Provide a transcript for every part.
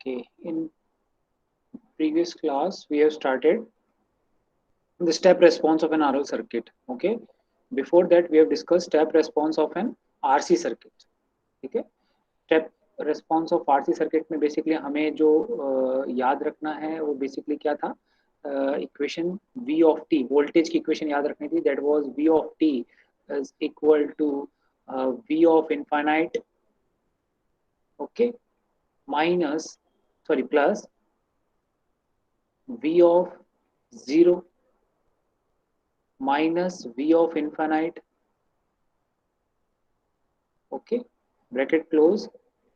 Okay, in previous class we have started the step response of an RL circuit. Okay, before that we have discussed step response of an RC circuit. ठीक है, step response of RC circuit में basically हमें जो याद रखना है वो basically क्या था, equation V of t, voltage की equation याद रखनी थी, that was V of t is equal to V of infinite, okay, minus sorry plus V of 0 minus V of infinite, okay, bracket close,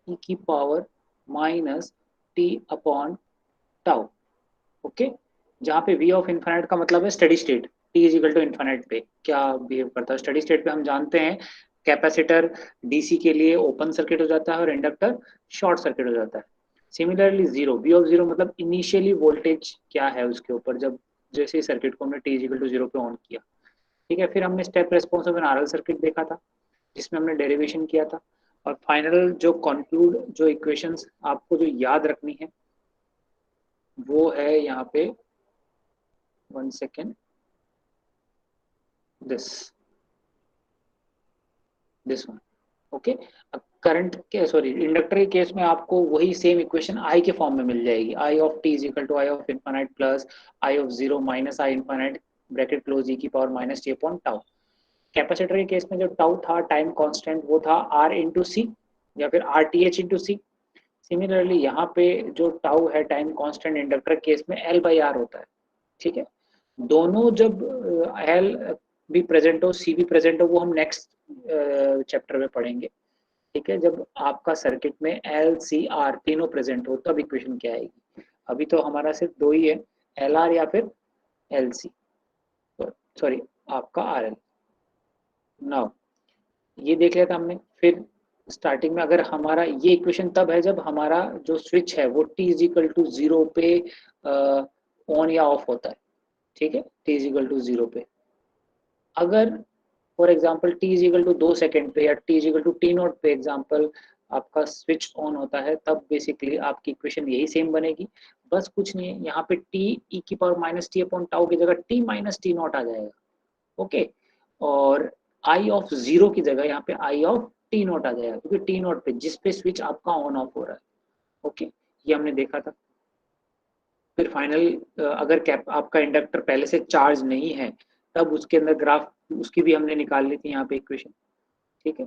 e की power minus t upon tau, okay, जहाँ पे V of infinite का मतलब है steady state, t is equal to infinite पे क्या behave करता है। स्टेडी स्टेट पे हम जानते हैं कैपेसिटर डीसी के लिए ओपन सर्किट हो जाता है और इंडक्टर शॉर्ट सर्किट हो जाता है। Similarly zero, V of zero मतलब इनिशियली वोल्टेज क्या है उसके ऊपर जब जैसे सर्किट को हमने t is equal to zero पे ऑन किया। ठीक है, फिर हमने step response of an RL circuit देखा था जिसमें हमने डेरिवेशन किया था, और फाइनल जो कंक्लूड जो इक्वेशंस आपको जो याद रखनी है वो है यहाँ पे, one second, this one, okay. Current के सॉरी इंडक्टर के केस में आपको वही सेम इक्वेशन आई के फॉर्म में मिल जाएगी, I of T is equal to I of infinite plus I of zero minus I infinite bracket close e की power minus T upon tau. Capacitor के केस में जो टाउ था टाइम कांस्टेंट वो था आर इंटू सी या फिर R T H into सी। Similarly यहाँ पे जो टाउ है टाइम कांस्टेंट इंडक्टर केस में एल बाई आर होता है। ठीक है, दोनों जब एल भी प्रेजेंट हो सी भी प्रेजेंट हो वो हम नेक्स्ट चैप्टर में पढ़ेंगे। ठीक है, जब आपका सर्किट में एल सी आर तीनों प्रेजेंट हो तब इक्वेशन क्या आएगी। अभी तो हमारा सिर्फ दो ही है, एल आर या फिर एल सी, सॉरी आपका आर एल। नाउ ये देख लिया था हमने। फिर स्टार्टिंग में अगर हमारा ये इक्वेशन तब है जब हमारा जो स्विच है वो t is equal to zero पे ऑन या ऑफ होता है। ठीक है, t is equal to zero पे अगर for example t is equal to 2 second पे या t is equal to T not पे एग्जांपल आपका स्विच ऑन होता है तब बेसिकली आपकी इक्वेशन यही सेम बनेगी। बस कुछ नहीं है, यहाँ पे t e की power minus T upon tau की जगह t माइनस टी नॉट आ जाएगा। ओके, और आई ऑफ जीरो की जगह यहाँ पे आई ऑफ टी नॉट आ जाएगा क्योंकि टी नॉट पे जिस पे स्विच आपका ऑन ऑफ हो रहा है। ओके, ये हमने देखा था। फिर फाइनल अगर कैप आपका इंडक्टर पहले से चार्ज नहीं है तब उसके अंदर ग्राफ उसकी भी हमने निकाल ली थी यहाँ पे इक्वेशन। ठीक है,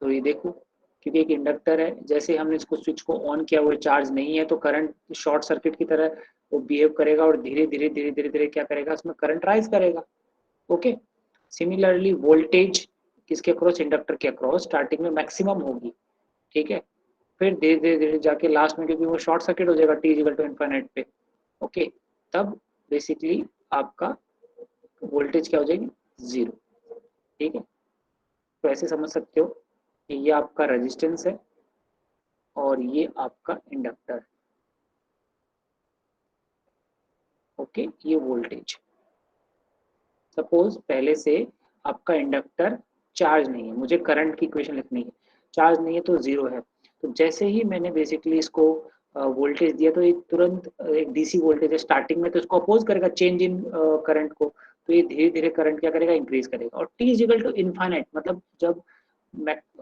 तो ये देखो क्योंकि एक इंडक्टर है जैसे हमने इसको स्विच को ऑन किया वो चार्ज नहीं है तो करंट शॉर्ट सर्किट की तरह वो बिहेव करेगा और धीरे धीरे धीरे धीरे धीरे क्या करेगा उसमें करंट राइज करेगा। ओके, सिमिलरली वोल्टेज किसके अक्रॉस, इंडक्टर के अक्रॉस स्टार्टिंग में मैक्सिमम होगी। ठीक है, फिर धीरे धीरे धीरे जाके लास्ट में क्योंकि वो शॉर्ट सर्किट हो जाएगा टी इक्वल टू इनफाइनाइट पे। ओके, तब बेसिकली आपका वोल्टेज क्या हो जाएगी, जीरो। ठीक है, तो ऐसे समझ सकते हो कि ये आपका रेजिस्टेंस है और ये आपका इंडक्टर है। ओके, ये वोल्टेज सपोज पहले से आपका इंडक्टर चार्ज नहीं है, मुझे करंट की इक्वेशन लिखनी है, चार्ज नहीं है तो जीरो है। तो जैसे ही मैंने बेसिकली इसको वोल्टेज दिया तो ये तुरंत एक डीसी वोल्टेज है स्टार्टिंग में तो इसको अपोज करेगा चेंज इन करंट को, तो ये धीरे धीरे करंट क्या करेगा, इंक्रीज करेगा। और T is equal to infinite मतलब जब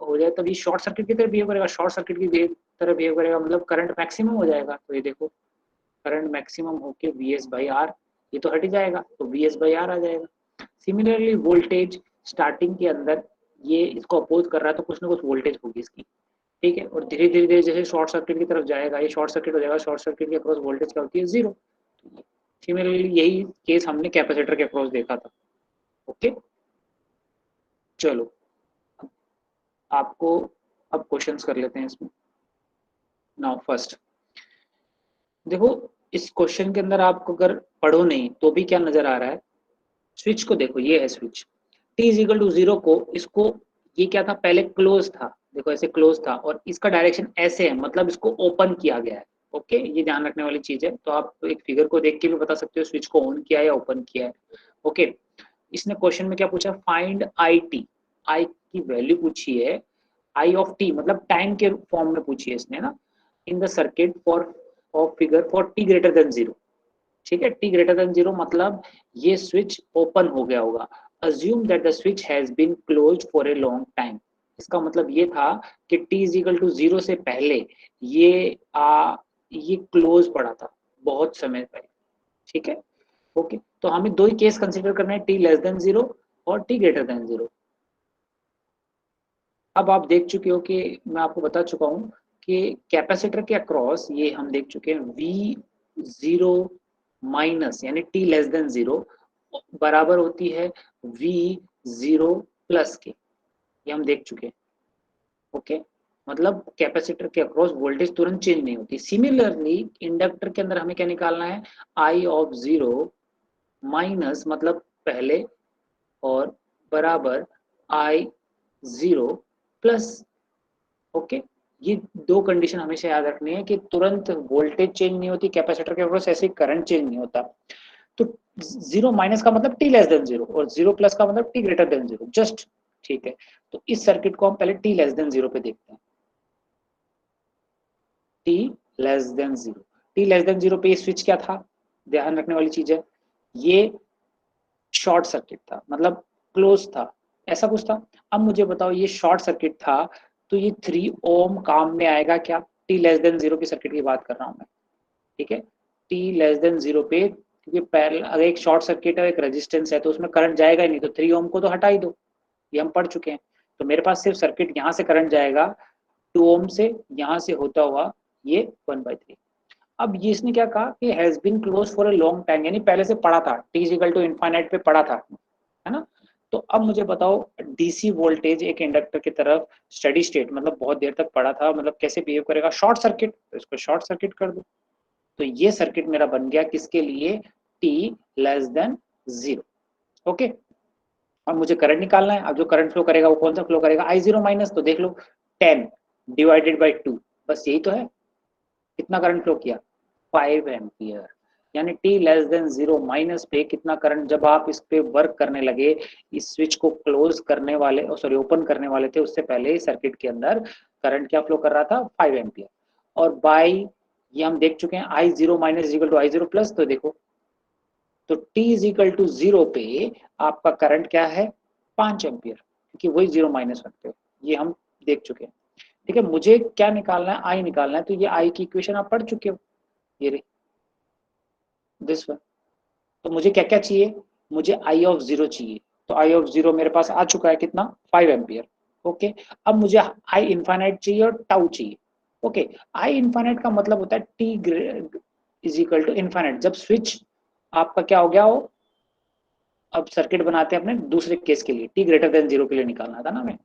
हो जाए तब ये शॉर्ट सर्किट की तरह बिहेव करेगा, शॉर्ट सर्किट की तरह बिहेव करेगा मतलब करंट मैक्सिमम हो जाएगा। तो ये देखो करंट मैक्सिमम होके वी एस बाई आर, ये तो हट ही जाएगा तो वी एस बाई आर आ जाएगा। सिमिलरली वोल्टेज स्टार्टिंग के अंदर ये इसको अपोज कर रहा है तो कुछ ना कुछ वोल्टेज होगी इसकी। ठीक है, और धीरे धीरे धीरे जैसे शॉर्ट सर्किट की तरफ जाएगा ये शॉर्ट सर्किट हो जाएगा, शॉर्ट सर्किट के अक्रॉस वोल्टेज क्या होती है, जीरो। सिमिलरली यही केस हमने कैपेसिटर के अक्रॉस देखा था। ओके, चलो आपको अब क्वेश्चंस कर लेते हैं इसमें। नाउ फर्स्ट देखो, इस क्वेश्चन के अंदर आपको अगर पढ़ो नहीं तो भी क्या नजर आ रहा है, स्विच को देखो, ये है switch t is equal to zero को, इसको ये क्या था पहले क्लोज था, देखो ऐसे क्लोज था और इसका डायरेक्शन ऐसे है मतलब इसको ओपन किया गया है। ओके, ये ध्यान रखने वाली चीज है। तो आप एक फिगर को देख के भी बता सकते हो स्विच को ऑन किया है या ओपन किया है। ओके, इसने क्वेश्चन में क्या पूछा, फाइंड आई टी, आई की वैल्यू पूछी है, आई ऑफ टी मतलब टाइम के फॉर्म में पूछी है इसने ना, in the circuit for of figure for T greater than 0। ठीक है, टी ग्रेटर देन 0 मतलब ये स्विच ओपन हो गया होगा। Assume that the switch has been closed for a long time. इसका मतलब ये था कि t इज इक्वल टू 0 से पहले ये ये क्लोज पड़ा था बहुत समय पहले। ठीक है, ओके। तो हमें दो ही केस कंसीडर करना है, t लेस देन 0 और t ग्रेटर देन 0। अब आप देख चुके हो कि मैं आपको बता चुका हूं कि कैपेसिटर के अक्रॉस ये हम देख चुके हैं v जीरो माइनस यानी t लेस देन 0 बराबर होती है v जीरो प्लस के। ये हम देख चुके हैं। ओके, मतलब कैपेसिटर के अक्रॉस वोल्टेज तुरंत चेंज नहीं होती। सिमिलरली इंडक्टर के अंदर हमें क्या निकालना है, आई ऑफ 0 माइनस मतलब पहले और बराबर आई 0 प्लस। ओके, ये दो कंडीशन हमेशा याद रखनी है कि तुरंत वोल्टेज चेंज नहीं होती कैपेसिटर के अक्रॉस, ऐसे करंट चेंज नहीं होता। तो 0 माइनस का मतलब t लेस देन 0 और 0 प्लस का मतलब t ग्रेटर देन 0 जस्ट। ठीक है, तो इस सर्किट को हम पहले t लेस देन 0 पे देखते हैं। t less than 0, t less than 0 पे ये स्विच क्या था, ध्यान रखने वाली चीज है, ये शॉर्ट सर्किट था मतलब क्लोज था, ऐसा कुछ था। अब मुझे बताओ ये शॉर्ट सर्किट था तो ये 3 ओम काम में आएगा क्या, टी लेस देन 0 की सर्किट की बात कर रहा हूं मैं। ठीक है, टी लेस देन 0 पे, क्योंकि पैरेलल अगर एक शॉर्ट सर्किट है एक रेजिस्टेंस है तो उसमें करंट जाएगा ही नहीं, तो 3 ओम को तो हटा ही दो, ये हम पढ़ चुके हैं। तो मेरे पास सिर्फ सर्किट यहाँ से करंट जाएगा 2 ओम से, यहाँ से होता हुआ ये 1/3। अब ये इसने क्या कहा कि has been close for a long time, यानी पहले से पड़ा था, T is equal to infinite पे पड़ा था, है ना। तो अब मुझे बताओ डीसी वोल्टेज एक इंडक्टर की तरफ स्टेडी स्टेट मतलब बहुत देर तक पड़ा था, मतलब कैसे बिहेव करेगा, शॉर्ट सर्किट, तो इसको शॉर्ट सर्किट कर दो। तो ये सर्किट मेरा बन गया किसके लिए, टी लेस देन 0। ओके, अब मुझे करंट निकालना है। अब जो करंट फ्लो करेगा वो कौन सा फ्लो करेगा, आई जीरो माइनस, तो देख लो 10 डिवाइडेड बाई 2, बस यही तो है। कितना करंट फ्लो किया, 5 एम्पियर। यानी t लेस देन 0 माइनस पे कितना करंट, जब आप इस पे वर्क करने लगे, इस स्विच को क्लोज करने वाले सॉरी ओपन करने वाले थे, उससे पहले सर्किट के अंदर करंट क्या फ्लो कर रहा था, 5 एम्पियर। और बाई ये हम देख चुके हैं I zero minus is equal to I zero plus, तो देखो तो t इज इक्वल टू 0 पे आपका करंट क्या है, 5 एम्पियर, क्योंकि वही 0 माइनस रखते हो, ये हम देख चुके हैं। ठीक है, मुझे क्या निकालना है, आई निकालना है, तो ये आई की इक्वेशन आप पढ़ चुके हो, ये रही दिस वन। तो मुझे क्या क्या चाहिए, मुझे आई ऑफ 0 चाहिए, तो आई ऑफ 0 मेरे पास आ चुका है कितना, 5 एम्पियर। ओके, अब मुझे आई इनफाइनाइट चाहिए और टाउ चाहिए। ओके, आई इनफाइनाइट का मतलब होता है T is equal to infinite, जब स्विच आपका क्या हो गया हो। अब सर्किट बनाते हैं अपने दूसरे केस के लिए, टी ग्रेटर देन 0 के लिए निकालना था ना हमें।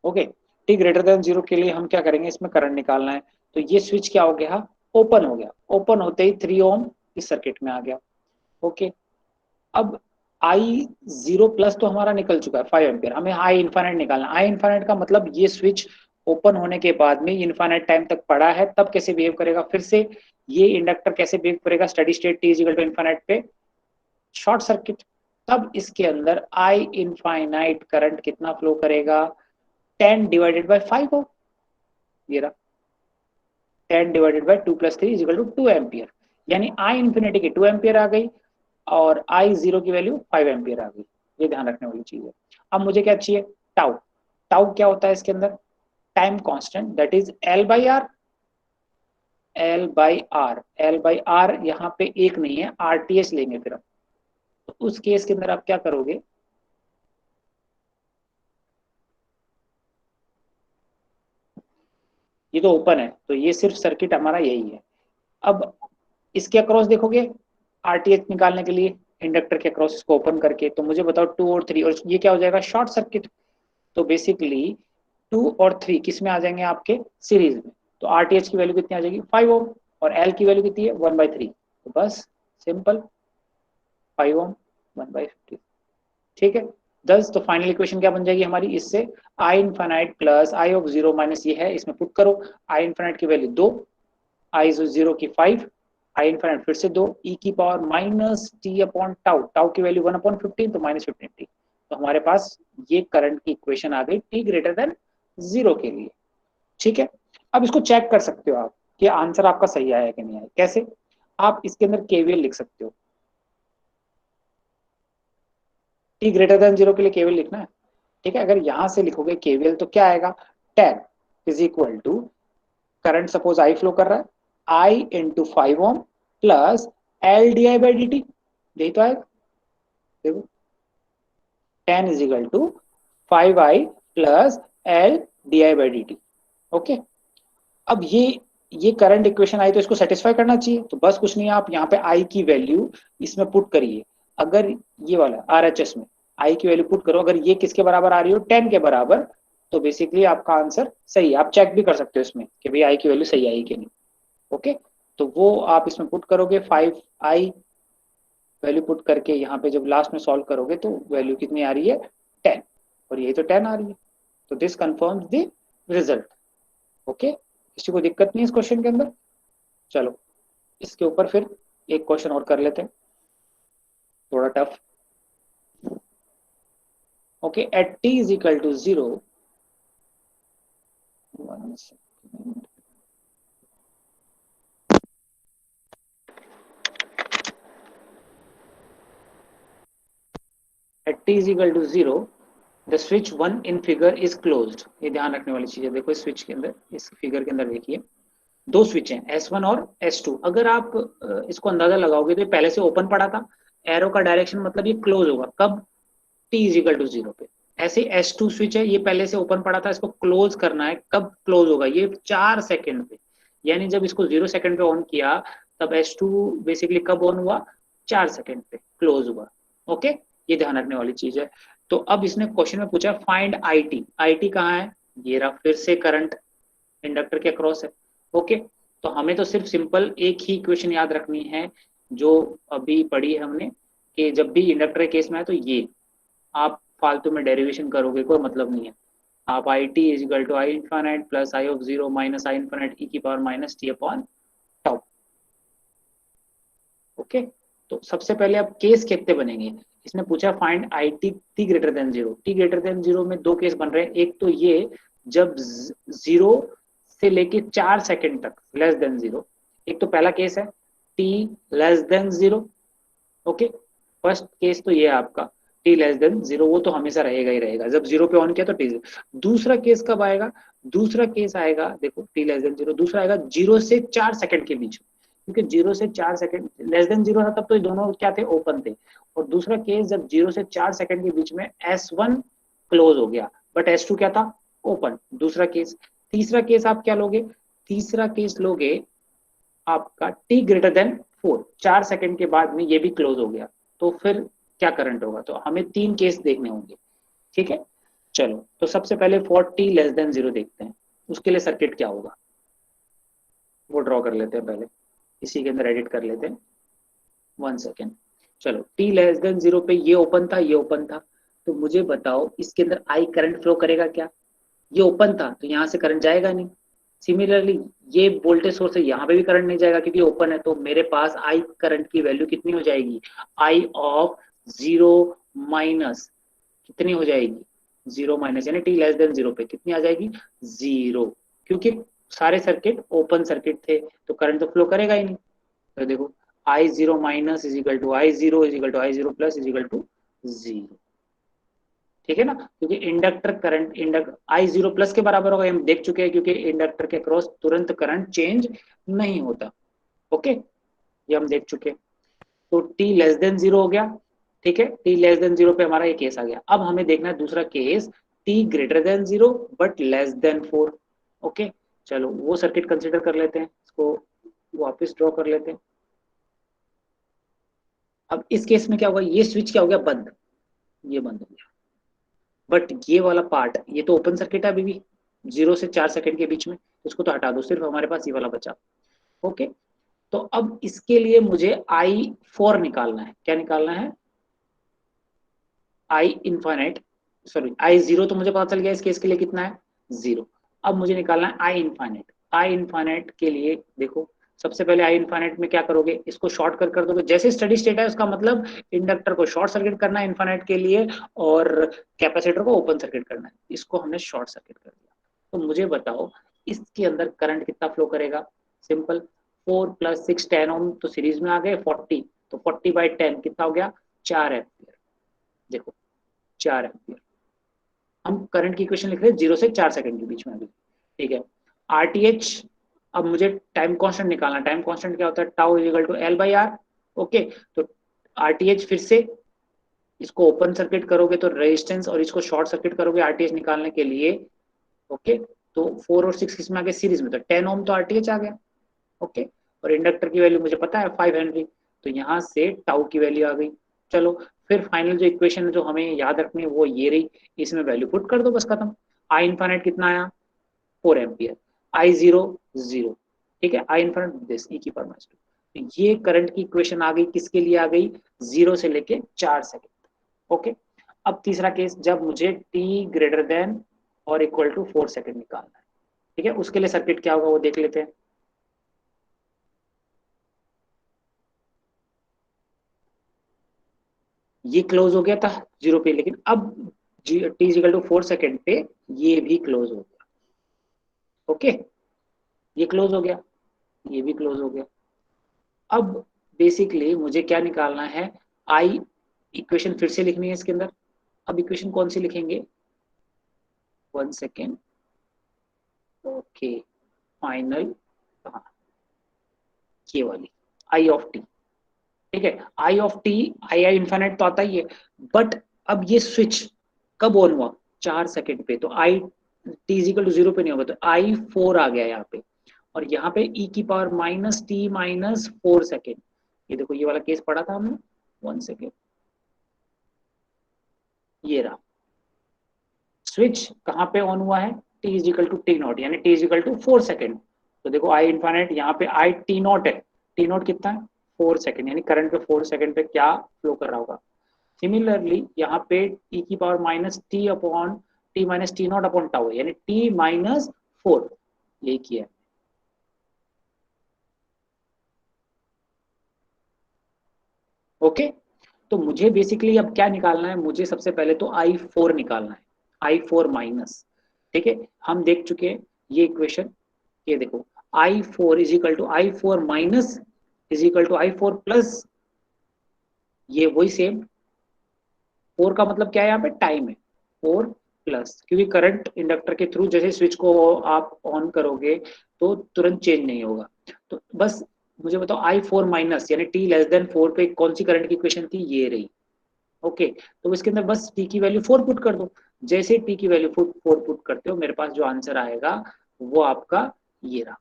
ओके, टी ग्रेटर देन 0 के लिए हम क्या करेंगे, इसमें करंट निकालना है। तो ये स्विच क्या हो गया, ओपन हो गया, ओपन होते ही 3 ओम इस सर्किट में आ गया। ओके, अब आई 0 प्लस तो हमारा निकल चुका है 5 एम्पियर, हमें आई इन्फाइनाइट निकालना। आई इन्फाइनाइट का मतलब ये स्विच ओपन होने के बाद में इन्फाइनाइट टाइम तक पड़ा है, तब कैसे बिहेव करेगा, फिर से ये इंडक्टर कैसे बिहेव करेगा steady state T equal to infinite पे, शॉर्ट सर्किट। तब इसके अंदर आई इनफाइनाइट करंट कितना फ्लो करेगा, 10 डिवाइडेड बाई 5 हो, ये रहा 10 divided by 2 plus 3 is equal to 2 ampere. यानी आई इन्फिनिटी की 2 एम्पियर आ गई और आई जीरो की वैल्यू 5 एम्पियर आ गई। ये ध्यान रखने वाली चीज है। अब मुझे क्या चाहिए, टाउ। टाउ क्या होता है इसके अंदर, time constant, that is L by R. L by R, L by R यहाँ पे एक नहीं है, आरटीएच लेंगे फिर हम। तो उस केस के अंदर आप क्या करोगे, ये तो ओपन है तो ये सिर्फ सर्किट हमारा यही है। अब इसके अक्रॉस देखोगे, आरटीएच निकालने के लिए इंडक्टर के अक्रॉस इसको ओपन करके, तो मुझे बताओ 2 और 3, और ये क्या हो जाएगा, शॉर्ट सर्किट। तो बेसिकली 2 और 3 किस में आ जाएंगे आपके, सीरीज में। तो आरटीएच की वैल्यू कितनी आ जाएगी, 5 ओम, और एल की वैल्यू कितनी है, 1/3। तो बस सिंपल, 5 ओम 1/50। ठीक है, दस। तो फाइनल इक्वेशन क्या बन जाएगी हमारी इससे, I infinite plus I of 0 minus ये है, इसमें पुट करो, आई इनफाइनाइट की वैल्यू 2, आई जीरो की 5, आई इनफाइनाइट फिर से 2, ई की power minus T upon tau, tau की वैल्यू 1/15 तो -15 टी। तो हमारे पास ये करंट की इक्वेशन आ गई t ग्रेटर देन 0 के लिए। ठीक है, अब इसको चेक कर सकते हो आप कि आंसर आपका सही आया कि नहीं आया। कैसे? आप इसके अंदर केवीएल लिख सकते हो। t ग्रेटर देन 0 के लिए केवीएल लिखना है। ठीक है, अगर यहां से लिखोगे केवीएल तो क्या आएगा, 10 is equal to, current suppose I flow कर रहा है, I into 5 ohm plus L D I by D T, यही तो आएगा। देखो 10 is equal to 5i plus L D I by D T. Okay, अब ये करंट इक्वेशन आई तो इसको सेटिस्फाई करना चाहिए, तो बस कुछ नहीं है, आप यहाँ पे आई की वैल्यू इसमें पुट करिए। अगर ये वाला आरएचएस में आई की वैल्यू पुट करो, अगर ये किसके बराबर आ रही हो, 10 के बराबर, तो बेसिकली आपका आंसर सही है। आप चेक भी कर सकते हो इसमें कि भाई आई की वैल्यू सही आई कि नहीं। ओके, तो वो आप इसमें पुट करोगे, 5i वैल्यू पुट करके यहाँ पे जब लास्ट में सॉल्व करोगे तो वैल्यू कितनी आ रही है, 10, और यही तो 10 आ रही है। तो this confirms the result. Okay, किसी को दिक्कत नहीं है इस क्वेश्चन के अंदर? चलो इसके ऊपर फिर एक क्वेश्चन और कर लेते हैं, थोड़ा tough. Okay, at t is equal to 0, at t is equal to 0 the switch 1 in figure is closed. ये ध्यान रखने वाली चीज है। देखो इस स्विच के अंदर, इस फिगर के अंदर देखिए दो स्विच हैं, S1 और S2। अगर आप इसको अंदाजा लगाओगे तो ये पहले से ओपन पड़ा था, एरो का डायरेक्शन मतलब ये क्लोज होगा कब, t इज इक्वल टू 0 पे। ऐसे S2 स्विच है, ये पहले से ओपन पड़ा था, इसको क्लोज करना है, कब क्लोज होगा, ये 4 सेकंड पे। यानी जब इसको 0 सेकंड पे ऑन किया तब S2 बेसिकली कब ऑन हुआ, 4 सेकंड पे क्लोज हुआ। ओके, ये ध्यान रखने वाली चीज है। तो अब इसने क्वेश्चन में पूछा फाइंड IT। IT कहाँ है, ये रहा, फिर से करंट इंडक्टर के अक्रॉस है। ओके, तो हमें तो सिर्फ सिंपल एक ही इक्वेशन याद रखनी है जो अभी पढ़ी है हमने, कि जब भी इंडक्टर के केस में है तो ये, आप फालतू में डेरिवेशन करोगे कोई मतलब नहीं है। आप I T is equal to I infinite plus I of 0 minus I infinite e की power minus T upon tau. Okay, तो सबसे पहले अब केस कितने बनेंगे, इसने पूछा find I T T greater than 0। T greater than 0 में दो केस बन रहे हैं, एक तो ये जब 0 से लेके 4 सेकंड तक लेस देन 0, एक तो पहला केस है T less than 0। Okay, first case तो ये है आपका टी लेस देन 0, वो तो हमेशा रहेगा ही रहेगा, जब 0 पे ऑन किया तो टी। दूसरा केस कब आएगा, दूसरा केस आएगा, देखो टी लेस देन 0, दूसरा आएगा 0 से 4 सेकंड के बीच में, क्योंकि 0 से 4 सेकंड लेस देन 0 था तब तो ये दोनों क्या थे, ओपन थे। और दूसरा केस जब 0 से 4 सेकंड के बीच में S1 क्लोज हो गया बट S2 क्या था, ओपन, दूसरा केस। तीसरा केस आप क्या लोगे, तीसरा केस लोगे आपका t ग्रेटर देन 4, 4 सेकंड के बाद में ये भी क्लोज हो गया, तो फिर क्या करंट होगा, तो हमें 3 केस देखने होंगे। ठीक है, चलो तो सबसे पहले फॉर t लेस देन 0 देखते हैं, उसके लिए सर्किट क्या होगा वो ड्रॉ कर लेते हैं, पहले इसी के अंदर एडिट कर लेते हैं, 1 सेकेंड। चलो t लेस देन 0 पे ये ओपन था, ये ओपन था, तो मुझे बताओ इसके अंदर I करंट फ्लो करेगा क्या, ये ओपन था तो यहाँ से करंट जाएगा नहीं। सिमिलरली ये वोल्टेज सोर्स है, यहाँ पे भी करंट नहीं जाएगा क्योंकि ओपन है, तो मेरे पास I करंट की वैल्यू कितनी हो जाएगी, I ऑफ 0 माइनस कितनी हो जाएगी, 0 माइनस, यानी t लेस देन 0 पे कितनी आ जाएगी, 0, क्योंकि सारे सर्किट ओपन सर्किट थे तो करंट तो फ्लो करेगा ही नहीं। तो देखो I0 minus is equal to I0 is equal to I0 plus is equal to 0। ठीक है ना, क्योंकि inductor current inductor I0 plus के बराबर होगा, हम देख चुके हैं, क्योंकि इंडक्टर के क्रॉस तुरंत करंट चेंज नहीं होता। ओके, ये हम देख चुके हैं। तो t लेस देन 0 हो गया। ठीक है, t लेस देन 0 पे हमारा ये केस आ गया। अब हमें देखना है दूसरा case t greater than 0 but less than 4। Okay, चलो वो सर्किट कंसिडर कर लेते हैं, इसको वापस ड्रॉ कर लेते हैं। अब इस केस में क्या होगा, ये स्विच क्या हो गया, बंद, ये बंद हो गया, बट ये वाला पार्ट ये तो ओपन सर्किट है अभी भी, 0 से 4 सेकंड के बीच में, उसको तो हटा दो, सिर्फ हमारे पास ये वाला बचा। ओके, तो अब इसके लिए मुझे I4 निकालना है, क्या निकालना है, I इनफाइनाइट, सॉरी I0 तो मुझे पता चल गया इस केस के लिए कितना है, 0। अब मुझे निकालना है I इनफाइनाइट। I इनफाइनाइट के लिए देखो सबसे पहले आई इन्फाइनाइट में क्या करोगे, इसको शॉर्ट कर दोगे। जैसे स्टडी स्टेट है उसका मतलब इंडक्टर को शॉर्ट सर्किट करना है इन्फाइनाइट के लिए, और कैपेसिटर को ओपन सर्किट करना है। इसको हमने शॉर्ट सर्किट कर दिया। तो मुझे बताओ इसके अंदर करंट कितना फ्लो करेगा। सिंपल, 4 + 6 10 ओम तो सीरीज में आ गए 40, तो 40/10 कितना हो गया, 4 एम्पियर। देखो 4 एम्पियर। हम करंट की इक्वेशन लिख रहे हैं 0 से 4 सेकंड के बीच में अभी, ठीक है। आरटीएच, अब मुझे टाइम कांस्टेंट निकालना। टाइम कांस्टेंट क्या होता है, tau equal to L/R। Okay, तो आरटीएच फिर से इसको ओपन सर्किट करोगे तो रेजिस्टेंस, और इसको शॉर्ट सर्किट करोगे आरटीएच निकालने के लिए। ओके, तो 4 और 6 किसमें आ गए, सीरीज में, तो 10 ओम तो आरटीएच आ गया। ओके, और इंडक्टर की वैल्यू मुझे पता है 5 हेनरी, तो यहाँ से टाउ की वैल्यू आ गई। चलो फिर फाइनल जो इक्वेशन है जो हमें याद रखनी है वो ये रही, इसमें वैल्यू पुट कर दो, बस खत्म। आई इन्फाइनाइट कितना आया, 4 एम्पियर। आई जीरो, 0। ठीक है, आई इन्फाइनाइट दिस ई की पावर -2। तो ये करंट की इक्वेशन आ गई, किसके लिए आ गई, 0 से लेके 4 सेकेंड। ओके, अब तीसरा केस, जब मुझे t ग्रेटर देन और इक्वल टू 4 सेकेंड निकालना है। ठीक है, उसके लिए सर्किट क्या होगा वो देख लेते हैं। ये क्लोज हो गया था 0 पे, लेकिन अब t = 4 सेकेंड पे ये भी क्लोज हो गया। ओके, ये क्लोज हो गया, ये भी क्लोज हो गया। अब बेसिकली मुझे क्या निकालना है, आई इक्वेशन फिर से लिखनी है इसके अंदर। अब इक्वेशन कौन सी लिखेंगे, 1 सेकेंड। ओके, फाइनल, हाँ ये वाली आई ऑफ टी। ठीक है, आई ऑफ टी, आई इन्फाइनाइट तो आता ही है, बट अब ये स्विच कब ऑन हुआ, 4 सेकेंड पे, तो आई t = 0 पे नहीं होगा, तो I4 आ गया यहाँ पे, और यहाँ पे e⁻t−4 सेकेंड। ये देखो ये वाला केस पढ़ा था हमने, 1 सेकेंड, ये रहा स्विच कहाँ पे ऑन हुआ है, t = t0, यानी t = 4 सेकेंड। तो देखो आई इन्फाइनाइट यहाँ पे आई t0 है, t0 कितना है, 4 सेकेंड, यानी करंट पे 4 सेकेंड पे क्या फ्लो कर रहा होगा। सिमिलरली यहाँ पे t⁻t upon t−t0 upon tau है, यानी t-4, यही किया है। ओके, तो मुझे बेसिकली अब क्या निकालना है, मुझे सबसे पहले तो I4 निकालना है, I4-। ठीक है, हम देख चुके हैं ये इक्वेशन। ये देखो I4 = I4- ये वही सेम, 4 का मतलब क्या है, यहाँ पे टाइम है, 4+, क्योंकि करंट इंडक्टर के थ्रू जैसे स्विच को आप ऑन करोगे तो तुरंत चेंज नहीं होगा। तो बस मुझे बताओ I4- यानी t<4 पे कौन सी करंट की इक्वेशन थी, ये रही। ओके, तो इसके अंदर बस t की वैल्यू 4 पुट कर दो। जैसे t की वैल्यू 4 पुट करते हो, मेरे पास जो आंसर आएगा वो आपका ये रहा।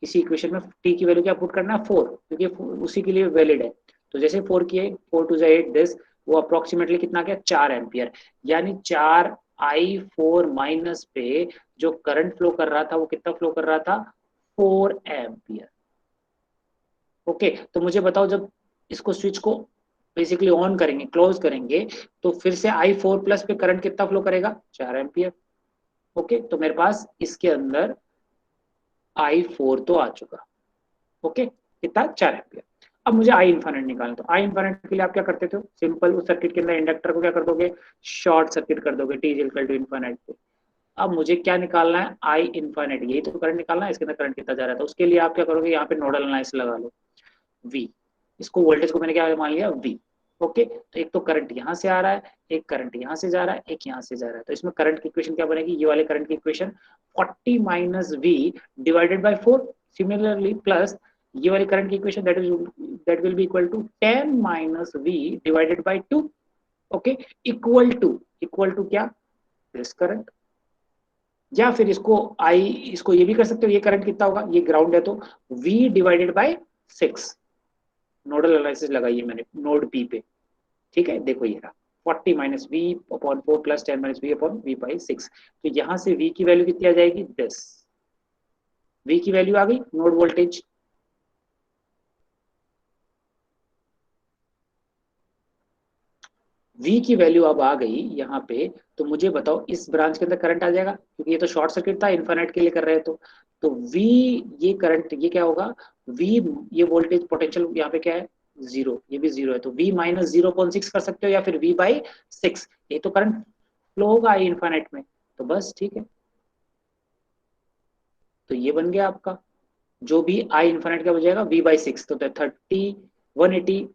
इसी इक्वेशन में t की वैल्यू क्या पुट करना है, 4, क्योंकि उसी के लिए वैलिड है। तो जैसे 4 किए, 4 × 2 = 8 दिस, वो अप्रोक्सीमेटली कितना गया, 4 एम्पियर, यानी 4 I4- पे जो करंट फ्लो कर रहा था वो कितना फ्लो कर रहा था, 4 एम्पियर। ओके, तो मुझे बताओ जब इसको स्विच को बेसिकली ऑन करेंगे, क्लोज करेंगे, तो फिर से I4+ पे करंट कितना फ्लो करेगा, 4 एम्पियर। ओके, तो मेरे पास इसके अंदर I4 तो आ चुका। ओके, कितना, 4 एम्पियर। अब मुझे आई इन्फाइनाइट निकालना, तो आई इन्फाइनाइट के लिए आप क्या करते थे, सिंपल उस सर्किट के अंदर इंडक्टर को क्या कर दोगे, शॉर्ट सर्किट कर दोगे t = पे। अब मुझे क्या निकालना है, आई इन्फाइनाइट, यही तो करंट निकालना है, इसके अंदर करंट कितना जा रहा था, उसके लिए आप क्या करोगे, यहाँ पे नोडल एनालिसिस लगा लो, V, इसको वोल्टेज को मैंने क्या मान लिया, V। ओके, तो एक तो करंट यहाँ से आ रहा है, एक करंट यहाँ से जा रहा है, एक यहाँ से जा रहा है, तो इसमें करंट की इक्वेशन क्या बनेगी, ये वाले करंट की इक्वेशन 40-V/4। सिमिलरली प्लस ये वाली करंट की equation that will be equal to 10-V/2। Okay, equal to क्या, दिस करंट। या फिर इसको आई, इसको ये भी कर सकते हो, ये करंट कितना होगा, ये ग्राउंड है तो V/6। नोडल एनालिसिस लगाइए मैंने नोड पी पे। ठीक है, देखो ये रहा 40-V/4 + 10-V/V/6। तो यहाँ से V की वैल्यू कितनी आ जाएगी, 10। V की वैल्यू आ गई, नोड वोल्टेज। V की वैल्यू अब आ गई यहाँ पे, तो मुझे बताओ इस ब्रांच के अंदर करंट आ जाएगा, क्योंकि ये तो शॉर्ट सर्किट था, इन्फाइनाइट के लिए कर रहे हैं तो V, ये करंट, ये क्या होगा, V, ये वोल्टेज पोटेंशियल यहाँ पे क्या है, जीरो, ये भी जीरो है, तो V माइनस 0.6 कर सकते हो, या फिर V बाई 6, ये तो करंट फ्लो होगा आई इन्फाइनाइट में। तो बस ठीक है, तो ये बन गया आपका, जो भी आई इन्फाइनाइट का बचेगा V बाई 6, तो 180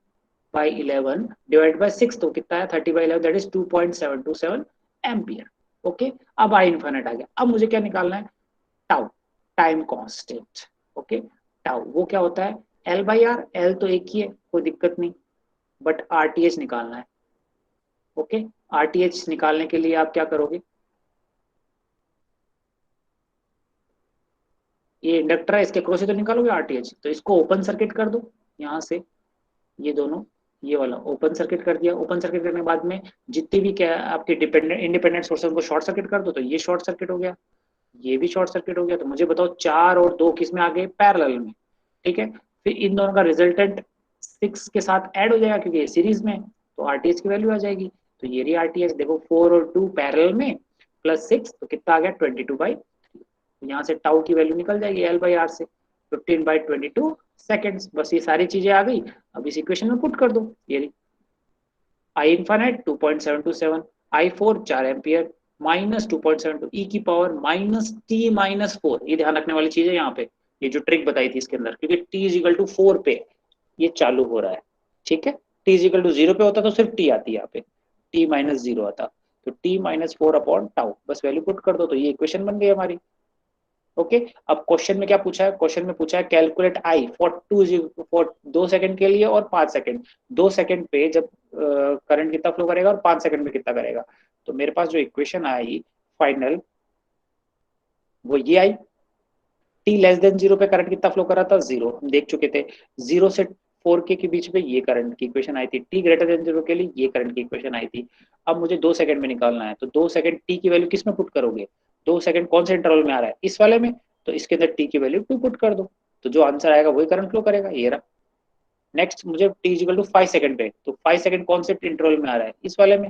डिवाइड बाय 6, तो कितना है, 30/11, दैट इज 2.727 एम्पियर। ओके, अब आई इन्फाइनाइट आ गया, अब मुझे क्या निकालना है, tau, time constant. Okay, tau वो क्या होता है, एल बाई आर, एल तो एक ही है, कोई दिक्कत नहीं, बट आरटीएच निकालना है। ओके, आरटीएच निकालने के लिए आप क्या करोगे, ये इंडक्टर है, इसके क्रॉस से तो निकालोगे आरटीएच, तो इसको ओपन सर्किट कर दो यहाँ से, ये दोनों, ये वाला ओपन सर्किट कर दिया, ओपन सर्किट करने के बाद में जितनी भी क्या आपके डिपेंडेंट इंडिपेंडेंट सोर्स है उनको शॉर्ट सर्किट कर दो, तो ये शॉर्ट सर्किट हो गया, ये भी शॉर्ट सर्किट हो गया, तो मुझे बताओ 4 और 2 किस में आ गए, पैरेलल में। ठीक है, फिर इन दोनों का रिजल्टेंट 6 के साथ ऐड हो जाएगा, क्योंकि ये सीरीज में है, तो आरटीएच की वैल्यू आ जाएगी, तो ये रही आरटीएच, देखो 4 और 2 पैरेलल में, प्लस 6, तो कितना आ गया, 22/3, यहाँ से टाउ की वैल्यू निकल जाएगी एल बाई आर से, 15/22 सेकेंड्स, बस ये सारी चीजें आ गई, अब इस इक्वेशन में पुट कर दो, ये आई इन्फाइनाइट 2.727, आई फोर 4 एम्पियर, माइनस 2.72 ई की पावर माइनस टी माइनस 4, ये ध्यान रखने वाली चीज है यहाँ पे, ये जो ट्रिक बताई थी इसके अंदर, क्योंकि टी इज इक्वल टू 4 पे ये चालू हो रहा है। ठीक है, टी इज इक्वल टू 0 पे होता तो सिर्फ टी आती है यहाँ पे, टी माइनस 0 आता, तो टी माइनस 4 अपॉन टाउ, बस वैल्यू पुट कर दो, तो ये इक्वेशन बन गई हमारी। ओके, अब क्वेश्चन में क्या पूछा है, क्वेश्चन में पूछा है कैलकुलेट आई फॉर 2 सेकंड के लिए और 5 सेकंड, 2 सेकंड पे जब करंट कितना फ्लो करेगा और 5 सेकंड में कितना करेगा, तो मेरे पास जो इक्वेशन आई फाइनल, वो ये आई, टी लेस देन 0 पे करंट कितना फ्लो कर रहा था, 0, हम देख चुके थे, 0 से 4 के बीच में ये करंट की इक्वेशन आई थी, टी ग्रेटर देन 0 के लिए ये करंट की इक्वेशन आई थी। अब मुझे 2 सेकंड में निकालना है, तो 2 सेकंड टी की वैल्यू किस में पुट करोगे, 2 सेकंड कौन से इंटरवल में आ रहा है, इस वाले में, तो इसके अंदर टी की वैल्यू 2 पुट कर दो, तो जो आंसर आएगा वही करंट फ्लो करेगा, ये रहा। नेक्स्ट मुझे टी इक्वल टू 5 सेकंड पे, तो 5 सेकंड कौन से इंटरवल में आ रहा है, इस वाले में,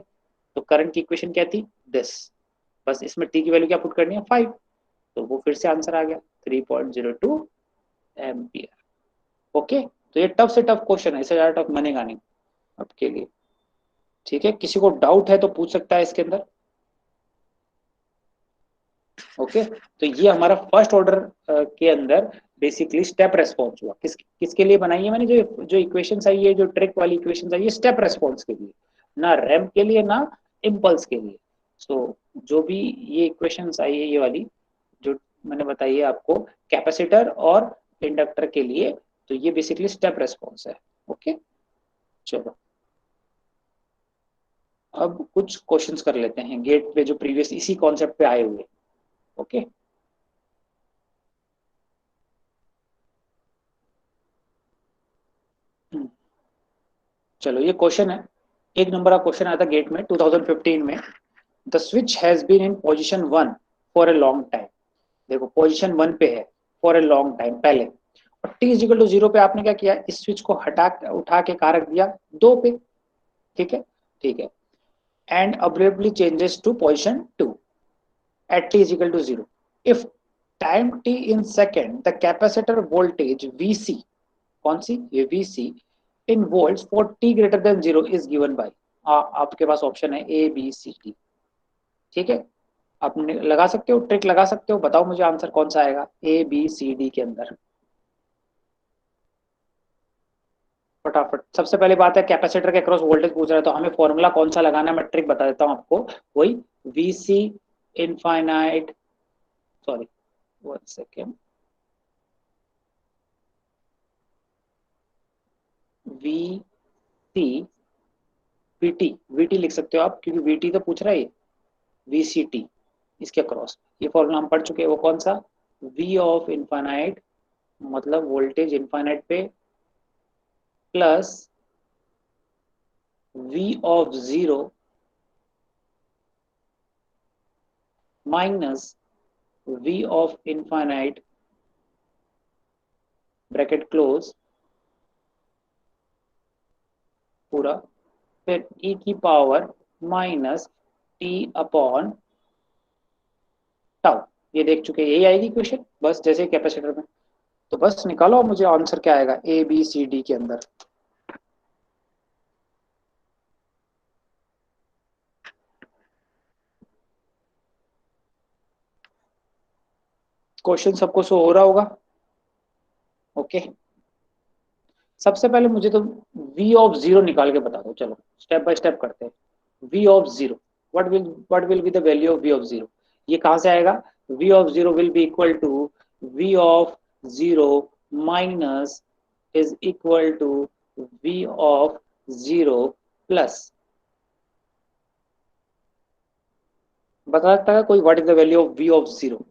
तो करंट की इक्वेशन क्या थी, दिस, बस इसमें टी की वैल्यू क्या पुट करनी है, 5, तो वो फिर से आंसर आ गया 3.02 एम्पियर। ओके, तो ये टफ से टफ क्वेश्चन है, इससे ज्यादा टफ बनेगा नहीं आपके लिए। ठीक है, किसी को डाउट है तो पूछ सकता है इसके अंदर। ओके, तो ये हमारा फर्स्ट ऑर्डर के अंदर बेसिकली स्टेप रेस्पॉन्स हुआ, किसके लिए बनाई है मैंने, जो जो इक्वेशंस आई है, जो ट्रिक वाली इक्वेशंस आई है, स्टेप रेस्पॉन्स के लिए, ना रैंप के लिए, ना इम्पल्स के लिए। सो जो भी ये इक्वेशंस आई है, ये वाली जो मैंने बताई है आपको, कैपेसिटर और इंडक्टर के लिए, तो ये बेसिकली स्टेप रेस्पॉन्स है। ओके, चलो अब कुछ क्वेश्चंस कर लेते हैं गेट पे, जो प्रीवियस इसी कॉन्सेप्ट पे आए हुए। ओके, चलो ये क्वेश्चन है, 1 नंबर का क्वेश्चन आया था गेट में 2015 में, the switch has been in position 1 for a long time, देखो पोजीशन 1 पे है फॉर ए लॉन्ग टाइम पहले, और टी इजिकल टू 0 पे आपने क्या किया, इस स्विच को हटा उठा के कहाँ रख दिया, 2 पे। ठीक है, ठीक है, and abruptly changes to position 2 at t is equal to 0. If time t in second, the capacitor voltage Vc, कौन सी, ये Vc in volts for t greater than 0 is given by, आपके पास ऑप्शन है ए बी सी डी। ठीक है, आप लगा सकते हो, ट्रिक लगा सकते हो, बताओ मुझे आंसर कौन सा आएगा ए बी सी डी के अंदर, फटाफट। सबसे पहले बात है कैपेसिटर के अक्रॉस वोल्टेज पूछ रहा है, तो हमें फॉर्मूला कौन सा लगाना है, मैं ट्रिक बता देता हूँ आपको, वही V C infinite, sorry 1 second, V C VT, VT लिख सकते हो आप, क्योंकि वीटी तो पूछ रहा है, वीसीटी इसके अक्रॉस, ये फॉर्मूला हम पढ़ चुके हैं, वो कौन सा, वी ऑफ इनफाइनाइट, मतलब वोल्टेज इनफाइनाइट पे, plus V of zero minus V of infinite bracket close पूरा फिर ई की power minus T upon tau. ये देख चुके हैं, यही आएगी क्वेश्चन बस जैसे कैपेसिटर में। तो बस निकालो मुझे आंसर क्या आएगा ए बी सी डी के अंदर। क्वेश्चन सबको शो हो रहा होगा? ओके, सबसे पहले मुझे तो v ऑफ जीरो निकाल के बता दो। चलो स्टेप बाय स्टेप करते हैं। v of zero, what will be the value of v of zero? ये कहां से आएगा? v of zero will be equal to v of zero minus is equal to v of zero plus. बता सकता है कोई what is the value of v of zero?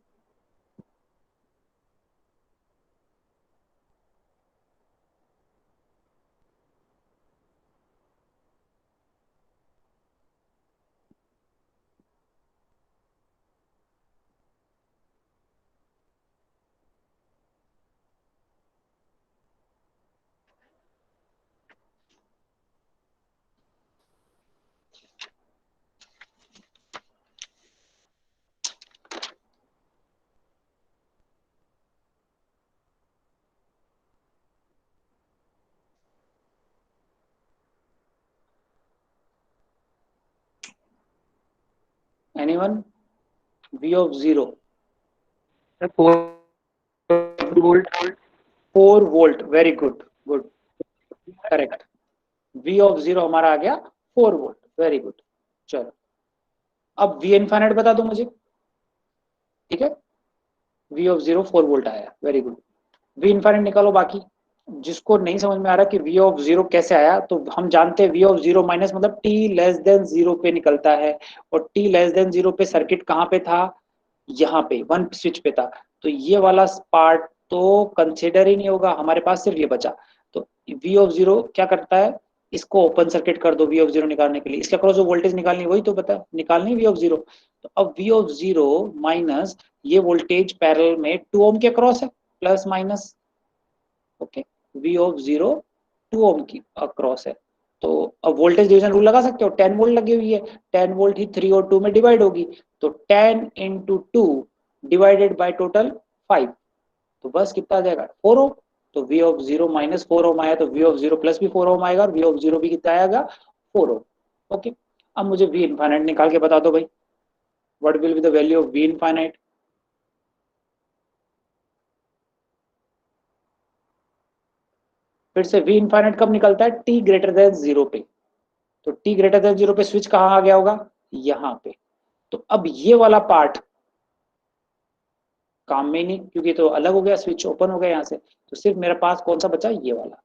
Anyone? v of zero 4 volt. 4 volt, very good, good, correct. v of zero हमारा आ गया 4 volt, very good. चलो अब v infinite बता दो मुझे। ठीक है, v ऑफ जीरो 4 वोल्ट आया, वेरी गुड। v इनफाइनाइट निकालो बाकी। जिसको नहीं समझ में आ रहा कि v ऑफ जीरो कैसे आया, तो हम जानते हैं v ऑफ जीरो माइनस मतलब t लेस देन जीरो पे निकलता है, और t लेस देन जीरो पे सर्किट कहाँ पे था? यहाँ पे वन स्विच पे था। तो ये वाला पार्ट तो कंसिडर ही नहीं होगा, हमारे पास सिर्फ ये बचा। तो v ऑफ जीरो क्या करता है? इसको ओपन सर्किट कर दो v ऑफ जीरो निकालने के लिए। इसके अक्रॉस जो वोल्टेज निकालनी वही तो बता निकालनी v ऑफ जीरो। तो अब v ऑफ जीरो माइनस ये वोल्टेज पैरेलल में 2 ओम के अक्रॉस है, plus minus. Okay, v of zero 2 ओम की अक्रॉस है। तो अब वोल्टेज डिवीजन रूल लगा सकते हो, 10 वोल्ट लगी हुई है, 10 वोल्ट ही 3 और 2 में डिवाइड होगी। तो 10 into two divided by total 5, तो बस कितना आ जाएगा 4 ओम। तो v ऑफ जीरो माइनस 4 ओम आया, तो v ऑफ जीरो प्लस भी 4 ओम आएगा, और v ऑफ जीरो भी कितना आएगा 4 ओम। ओके, अब मुझे v इनफाइनाइट निकाल के बता दो भाई, what will be the value of v infinite? फिर से v इनफाइनाइट कब निकलता है? t ग्रेटर देन जीरो पे। तो t ग्रेटर देन जीरो पे स्विच कहाँ आ गया होगा? यहाँ पे। तो अब ये वाला पार्ट काम में नहीं, क्योंकि तो अलग हो गया, स्विच ओपन हो गया यहाँ से। तो सिर्फ मेरे पास कौन सा बचा? ये वाला।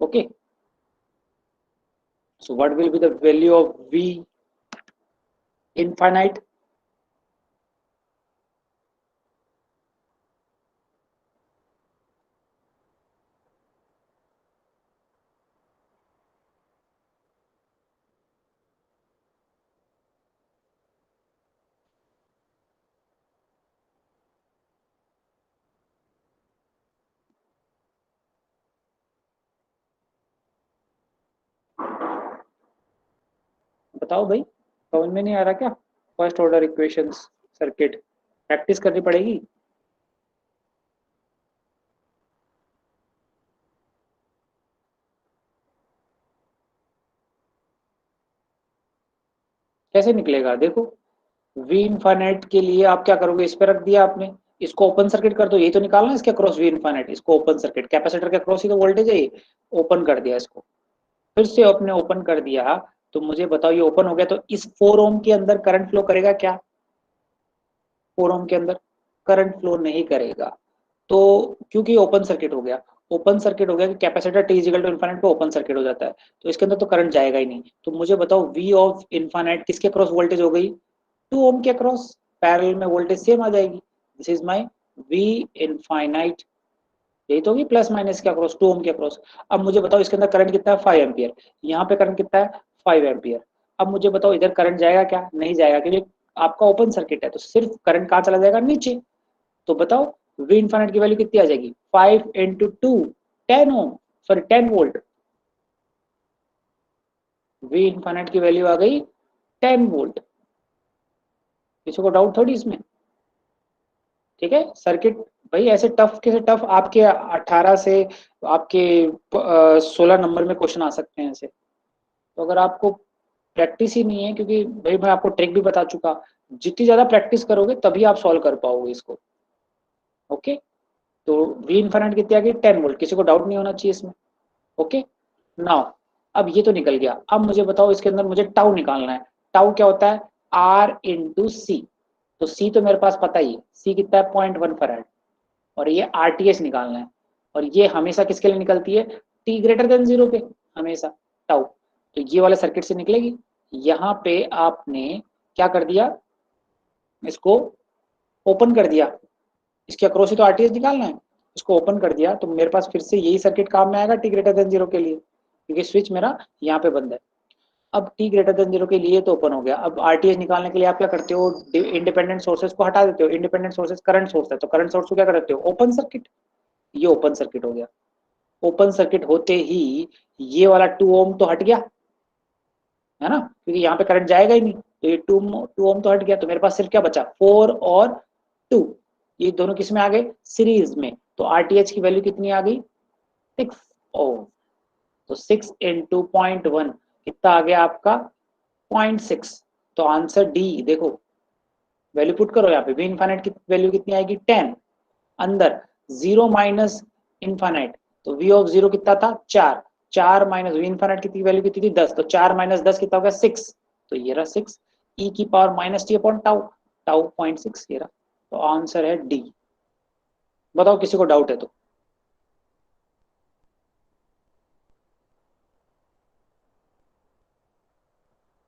Okay, so what will be the value of v infinite? बताओ भाई, समझ में नहीं आ रहा क्या? First order equations circuit practice करनी पड़ेगी। कैसे निकलेगा देखो, वी इनफाइनाइट के लिए आप क्या करोगे? इस पे रख दिया आपने, इसको ओपन सर्किट कर दो, यही तो निकालना है इसके अक्रॉस वी इनफाइनाइट। इसको ओपन सर्किट, कैपेसिटर के अक्रॉस ही तो वोल्टेज है, ये ओपन कर दिया इसको। फिर से आपने ओपन कर दिया, तो मुझे बताओ ये ओपन हो गया, तो इस 4 ओम के अंदर करंट फ्लो करेगा क्या? 4 ओम के अंदर करंट फ्लो नहीं करेगा। तो क्योंकि ओपन सर्किट हो गया, ओपन सर्किट हो गया कि capacitor T is equal to infinite पे ओपन सर्किट हो जाता है, तो इसके अंदर तो करंट जाएगा ही नहीं। तो मुझे बताओ वी ऑफ इनफाइनाइट किसके क्रॉस वोल्टेज हो गई? 2 ओम के क्रॉस, पैरेलल में वोल्टेज सेम आ जाएगी। This is my we infinite, यही तो होगी प्लस माइनस के अक्रॉस, 2 ओम के अक्रॉस। अब मुझे बताओ इसके अंदर करंट कितना है? 5 एम्पियर। यहाँ पे करंट कितना है? 5 एम्पियर। अब मुझे बताओ इधर करंट जाएगा क्या? नहीं जाएगा, क्योंकि आपका ओपन सर्किट है, तो सिर्फ करंट कहाँ चला जाएगा? नीचे। तो बताओ वी इनफाइनाइट की वैल्यू कितनी आ जाएगी? 5 into two, 10 ohm, sorry 10 volt. V infinite की वैल्यू आ गई 10 वोल्ट। किसी को डाउट थोड़ी इसमें? ठीक है सर्किट। भाई ऐसे टफ के से टफ आपके 18 से आपके 16 नंबर में क्वेश्चन आ सकते हैं ऐसे। तो अगर आपको प्रैक्टिस ही नहीं है, क्योंकि भाई मैं आपको ट्रिक भी बता चुका, जितनी ज्यादा प्रैक्टिस करोगे तभी आप सॉल्व कर पाओगे इसको। ओके, तो वी इन्फाइनाइट कितनी आ गई 10 वोल्ट, किसी को डाउट नहीं होना चाहिए इसमें। ओके नाउ, अब ये तो निकल गया, अब मुझे बताओ इसके अंदर मुझे टाउ निकालना है। टाउ क्या होता है? आर इंटू सी। तो सी तो मेरे पास पता ही है, सी कितना है 0.1 फराड। और ये आरटीएस निकालना है, और ये हमेशा किसके लिए निकलती है? टी ग्रेटर देन जीरो पे हमेशा, टाउ। तो ये वाले सर्किट से निकलेगी। यहाँ पे आपने क्या कर दिया, इसको ओपन कर दिया, इसके अक्रॉस ही तो आरटीएस निकालना है, इसको ओपन कर दिया तो मेरे पास फिर से यही सर्किट काम में आएगा टी ग्रेटर देन जीरो के लिए, क्योंकि स्विच मेरा यहाँ पे बंद है। अब टी ग्रेटर देन जीरो के लिए तो ओपन हो गया। अब आरटीएस निकालने के लिए आप क्या करते हो? इंडिपेंडेंट सोर्सेज को हटा देते हो। इंडिपेंडेंट सोर्सेज करंट सोर्स है, तो करंट सोर्स को क्या करते हो? Open circuit. ये ओपन सर्किट हो गया। ओपन सर्किट होते ही ये वाला 2 ओम तो हट गया, है ना, क्योंकि यहाँ पे करंट जाएगा ही नहीं, तो ये टू ओम तो हट गया। तो मेरे पास सिर्फ क्या बचा? 4 और 2। ये दोनों किस में आ गए? सीरीज में। तो आरटीएच की वैल्यू कितनी आ गई? 6 ओम। तो 6 × 0.1 कितना आ गया आपका? 0.6। तो आंसर डी देखो, वैल्यू पुट करो यहाँ पे। वी इन्फाइनाइट की वैल्यू कितनी आएगी? 10। अंदर 0 माइनस इन्फाइनाइट, तो वी ऑफ 0 कितना था? 4। 4 माइनस वी इन्फाइनाइट की वैल्यू कितनी थी? 10। तो 4 माइनस 10 कितना हो गया? 6। तो ये रहा 6 ई की power minus T upon tau, tau 0.6 ये रहा। तो आंसर है डी। बताओ किसी को डाउट है तो?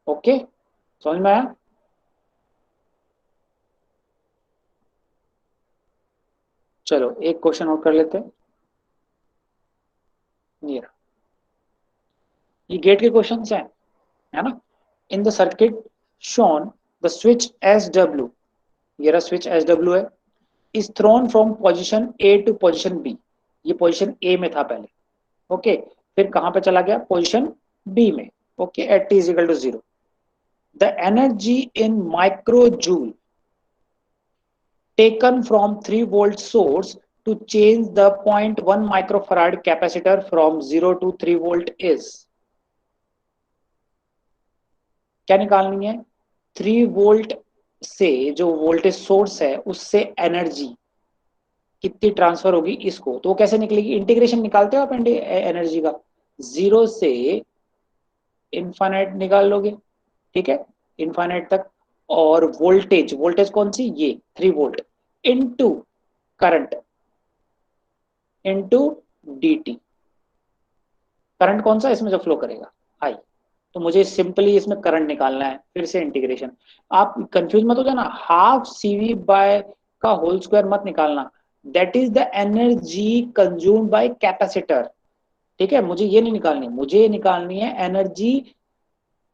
ओके, समझ में आया? चलो एक क्वेश्चन और कर लेते हैं। ये रहा। ये गेट के क्वेश्चन है ना। In the circuit shown the switch S W, ये रहा स्विच एस डब्ल्यू है, is thrown from position A to position B. ये पोजिशन ए में था पहले, ओके, फिर कहां पे चला गया? पोजिशन बी में। Okay, at T is equal to 0, the energy in micro joule taken from 3 volt source to change the 0.1 microfarad capacitor from 0 to 3 volt is, क्या निकालनी है? 3 वोल्ट से जो वोल्टेज सोर्स है उससे एनर्जी कितनी ट्रांसफर होगी इसको, तो वो कैसे निकलेगी? इंटीग्रेशन निकालते हो आप एनर्जी का, 0 से इनफाइनाइट निकाल लोगे, ठीक है, इनफाइनाइट तक। और वोल्टेज, वोल्टेज कौन सी? ये 3 volt into current into dt। Current कौन सा इसमें जो फ्लो करेगा? आई। तो मुझे सिंपली इसमें करंट निकालना है, फिर से इंटीग्रेशन। आप कंफ्यूज मत हो जाना, हाफ सीवी बाय का होल स्क्वायर मत निकालना, that is the energy consumed by capacitor. ठीक है, मुझे ये नहीं निकालनी, मुझे निकालनी है एनर्जी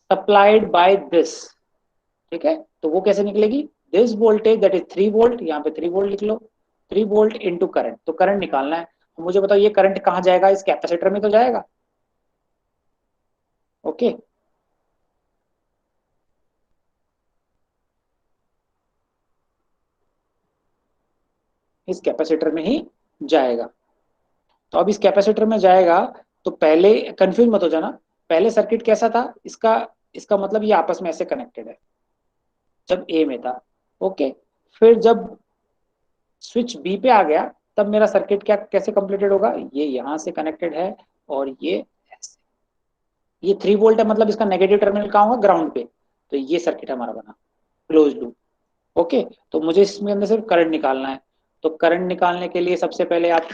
सप्लाइड बाय दिस। ठीक है, तो वो कैसे निकलेगी? This voltage that is 3 volt, यहाँ पे 3 वोल्ट लिख लो, 3 वोल्ट इंटू करंट। तो करंट निकालना है। तो मुझे बताओ ये करंट कहाँ जाएगा? इस कैपेसिटर में तो जाएगा। ओके, इस कैपेसिटर में ही जाएगा। तो अब इस कैपेसिटर में जाएगा, तो पहले कंफ्यूज मत हो जाना, पहले सर्किट कैसा था इसका? इसका मतलब ये आपस में ऐसे कनेक्टेड है जब ए में था। ओके, फिर जब स्विच बी पे आ गया तब मेरा सर्किट क्या कैसे कंप्लीटेड होगा? ये यहाँ से कनेक्टेड है और ये ऐसे। ये 3 वोल्ट है, मतलब इसका नेगेटिव टर्मिनल कहाँ होगा? ग्राउंड पे। तो ये सर्किट हमारा बना क्लोज लूप। ओके, तो मुझे इसमें अंदर सिर्फ करंट निकालना है। तो करंट निकालने के लिए सबसे पहले आप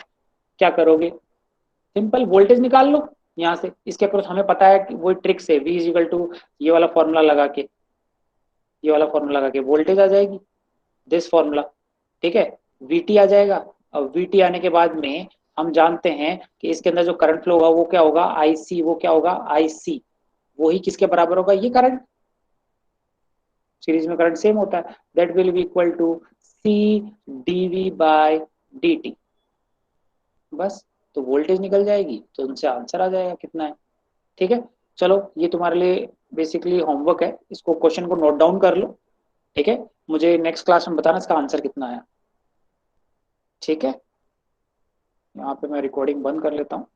क्या करोगे? सिंपल वोल्टेज निकाल लो यहाँ से, इसके अक्रॉस हमें पता है कि वो ट्रिक से V इज इक्वल टू ये वाला फॉर्मूला लगा के, ये वाला फॉर्मूला लगा के वोल्टेज आ जाएगी, दिस फॉर्मूला। ठीक है, VT आ जाएगा। अब VT आने के बाद में हम जानते हैं कि इसके अंदर जो करंट फ्लो होगा वो क्या होगा? IC। वो क्या होगा? IC। वही किसके बराबर होगा? ये करंट, सीरीज में करंट सेम होता है, that will be equal to C dV by dt। बस, तो वोल्टेज निकल जाएगी, तो उनसे आंसर आ जाएगा कितना है। ठीक है, चलो ये तुम्हारे लिए बेसिकली होमवर्क है, इसको क्वेश्चन को नोट डाउन कर लो। ठीक है, मुझे नेक्स्ट क्लास में बताना इसका आंसर कितना है। ठीक है, यहाँ पे मैं रिकॉर्डिंग बंद कर लेता हूँ।